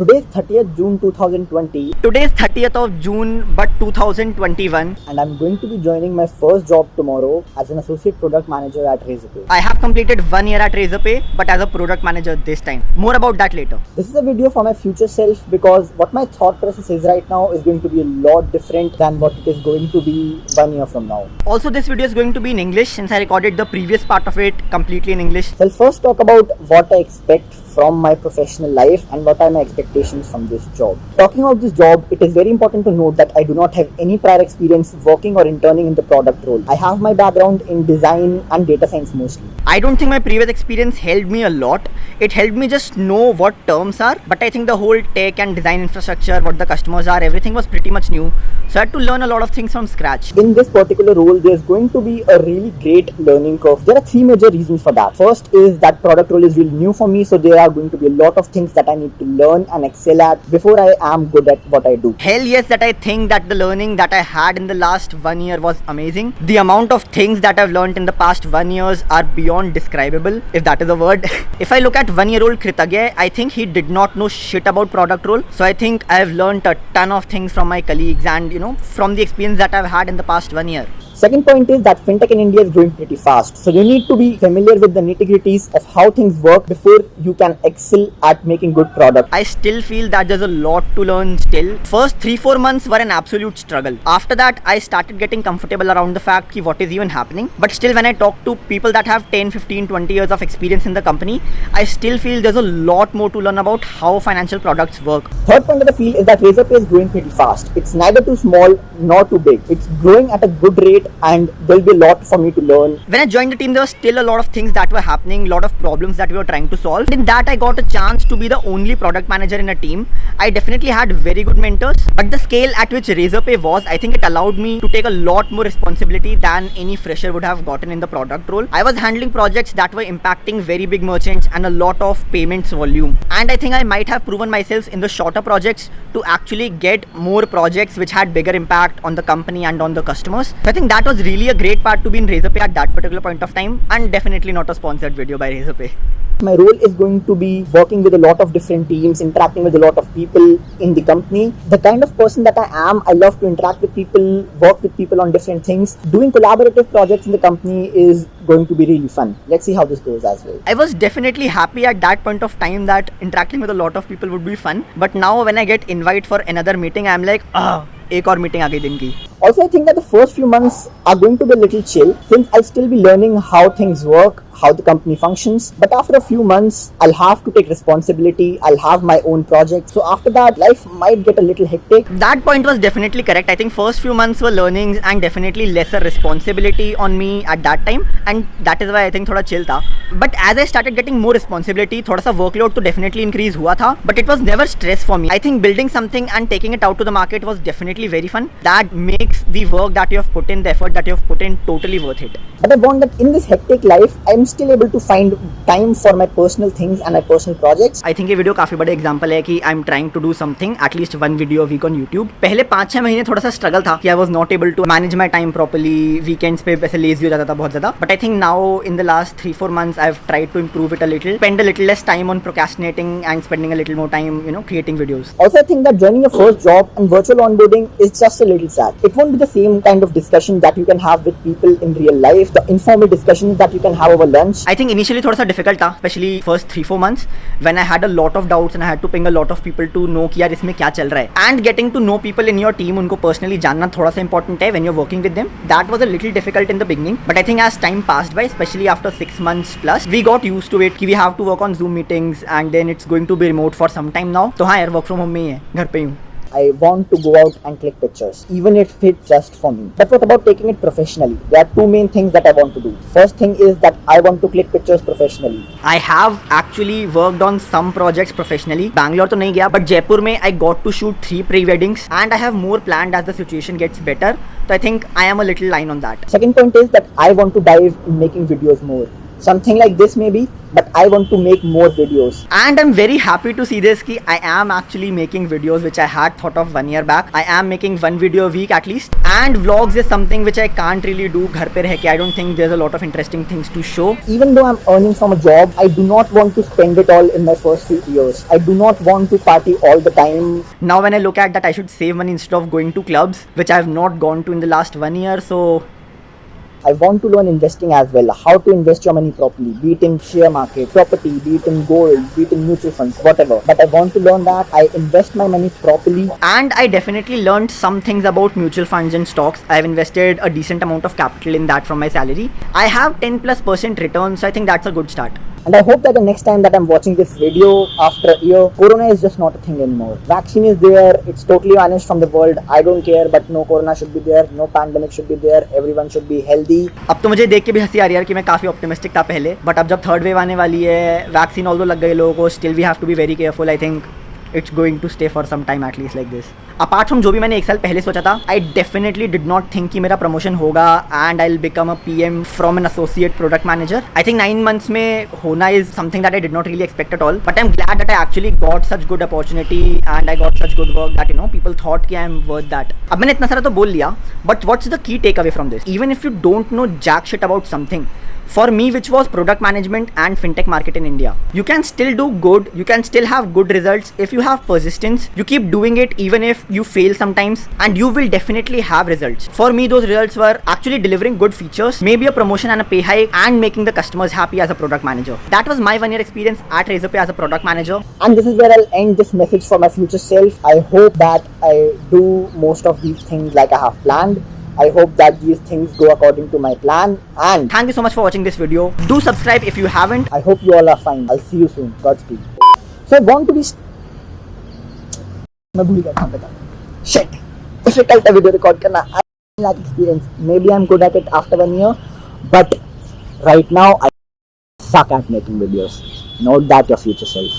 Today's 30th June 2020 Today's 30th of June but 2021. and I'm going to be joining my first job tomorrow as an associate product manager at Razorpay. I have completed 1 year at Razorpay but as a product manager this time. More about that later. This is a video for my future self because what my thought process is right now is going to be a lot different than what it is going to be 1 year from now. Also, this video is going to be in English since I recorded the previous part of it completely in English. So I'll first talk about what I expect from my professional life and what are my expectations from this job. Talking about this job, it is very important to note that I do not have any prior experience working or interning in the product role. I have my background in design and data science mostly. I don't think my previous experience helped me a lot. It helped me just know what terms are, but I think the whole tech and design infrastructure, what the customers are, everything was pretty much new. So I had to learn a lot of things from scratch. In this particular role, there's going to be a really great learning curve. There are three major reasons for that. First is that product role is really new for me, so there are going to be a lot of things that I need to learn and excel at before I am good at what I do. Hell yes, that I think that the learning that I had in the last 1 year was amazing. The amount of things that I've learned in the past 1 years are beyond describable, if that is a word. If I look at 1-year-old Kritagya, I think he did not know shit about product role. So I think I've learned a ton of things from my colleagues and from the experience that I've had in the past 1 year. Second point is that fintech in India is growing pretty fast. So you need to be familiar with the nitty-gritties of how things work before you can excel at making good product. I still feel that there's a lot to learn still. First 3-4 months were an absolute struggle. After that, I started getting comfortable around the fact ki what is even happening. But still, when I talk to people that have 10, 15, 20 years of experience in the company, I still feel there's a lot more to learn about how financial products work. Third point that I feel is that Razorpay is growing pretty fast. It's neither too small nor too big. It's growing at a good rate and there'll be a lot for me to learn. When I joined the team, there were still a lot of things that were happening, a lot of problems that we were trying to solve. In that, I got a chance to be the only product manager in a team. I definitely had very good mentors, but the scale at which Razorpay was, I think it allowed me to take a lot more responsibility than any fresher would have gotten in the product role. I was handling projects that were impacting very big merchants and a lot of payments volume. And I think I might have proven myself in the shorter projects to actually get more projects which had bigger impact on the company and on the customers. So I think that was really a great part to be in Razorpay at that particular point of time, and definitely not a sponsored video by Razorpay. My role is going to be working with a lot of different teams, interacting with a lot of people in the company. The kind of person that I am, I love to interact with people, work with people on different things. Doing collaborative projects in the company is going to be really fun. Let's see how this goes as well. I was definitely happy at that point of time that interacting with a lot of people would be fun. But now when I get invite for another meeting, I'm like, एक और meeting आ गई दिन की. Also, I think that the first few months are going to be a little chill since I'll still be learning how things work, how the company functions. But after a few months, I'll have to take responsibility. I'll have my own project. So after that, life might get a little hectic. That point was definitely correct. I think first few months were learnings and definitely lesser responsibility on me at that time. And that is why I think थोड़ा chill था. But as I started getting more responsibility, थोड़ा सा workload तो definitely increase हुआ था. But it was never stress for me. I think building something and taking it out to the market was definitely very fun. That makes the work that you have put in, the effort that you have put in, totally worth it. But I want that in this hectic life, I'm still able to find time for my personal things and my personal projects. I think ये video काफी बड़े example है कि I'm trying to do something, at least one video a week on YouTube. पहले 5-6 महीने थोड़ा सा struggle था कि I was not able to manage my time properly. Weekends पे ऐसे lazy हो जाता था बहुत ज़्यादा. But I think now in the last 3-4 months I've tried to improve it a little, spend a little less time on procrastinating and spending a little more time, creating videos. Also, I think that joining your first job and virtual onboarding is just a little sad. It won't be the same kind of discussion that you can have with people in real life, the informal discussions that you can have over lunch. I think initially थोड़ा सा difficult था, especially first 3-4 months when I had a lot of doubts and I had to ping a lot of people to know कि यार इसमें क्या चल रहा है. And getting to know people in your team, उनको personally जानना थोड़ा सा important है when you're working with them. That was a little difficult in the beginning, but I think as time passed by, especially after 6 months plus, we got used to it कि we have to work on Zoom meetings and then it's going to be remote for some time now. तो हाँ यार work from home में ही है, घर पे ही हूँ. I want to go out and click pictures, even if it's just for me. But what about taking it professionally? There are two main things that I want to do. First thing is that I want to click pictures professionally. I have actually worked on some projects professionally. Bangalore तो नहीं गया, but Jaipur में I got to shoot 3 pre-weddings and I have more planned as the situation gets better. So I think I am a little line on that. Second point is that I want to dive in making videos more. something like this maybe, but I want to make more videos. And I'm very happy to see this ki I am actually making videos which I had thought of 1 year back. I am making one video a week at least, and vlogs is something which I can't really do ghar pe reh ke. I don't think there's a lot of interesting things to show. Even though I'm earning from a job, I do not want to spend it all in my first few years. I do not want to party all the time. Now when I look at that, I should save money instead of going to clubs, which I have not gone to in the last 1 year. So I want to learn investing as well, how to invest your money properly, be it in share market, property, be it in gold, be it in mutual funds, whatever. But I want to learn that I invest my money properly. And I definitely learned some things about mutual funds and stocks. I've invested a decent amount of capital in that from my salary. I have 10+% returns, so I think that's a good start. And I hope that the next time that I'm watching this video after a year, Corona is just not a thing anymore. Vaccine is there, it's totally vanished from the world. I don't care, but no Corona should be there, no pandemic should be there, everyone should be healthy. अब तो मुझे देख के भी हंसी आ रही है कि मैं काफ़ी ऑप्टिमिस्टिक था पहले, बट अब जब थर्ड वेव आने वाली है, वैक्सीन ऑल्दो लग गए लोगों को, still we have to be very careful. I think it's going to stay for some time at least like this. Apart from जो भी मैंने 1 साल पहले सोचा था, I definitely did not think कि मेरा प्रमोशन होगा and I will become a PM from an associate product manager. I think 9 months में होना is something that I did not really expect at all, but I am glad that I actually got such good opportunity and I got such good work that people thought कि I am worth that. अब मैंने इतना सारा तो बोल लिया, but what's the key take away from this? Even if you don't know jack shit about something, for me, which was product management and fintech market in India, you can still do good, you can still have good results if you have persistence. You keep doing it even if you fail sometimes, and you will definitely have results. For me, those results were actually delivering good features, maybe a promotion and a pay hike, and making the customers happy as a product manager. That was my 1 year experience at Razorpay as a product manager. And this is where I'll end this message for my future self. I hope that I do most of these things like I have planned. I hope that these things go according to my plan. And Thank you so much for watching this video. Do subscribe if you haven't. I hope you all are fine. I'll see you soon. Godspeed. So I want to be. मैं भूल गया कहाँ पे था. Shit. Difficult video record करना. I lack experience. Maybe I'm good at it after 1 year, but right now I suck at making videos. Note that your future self.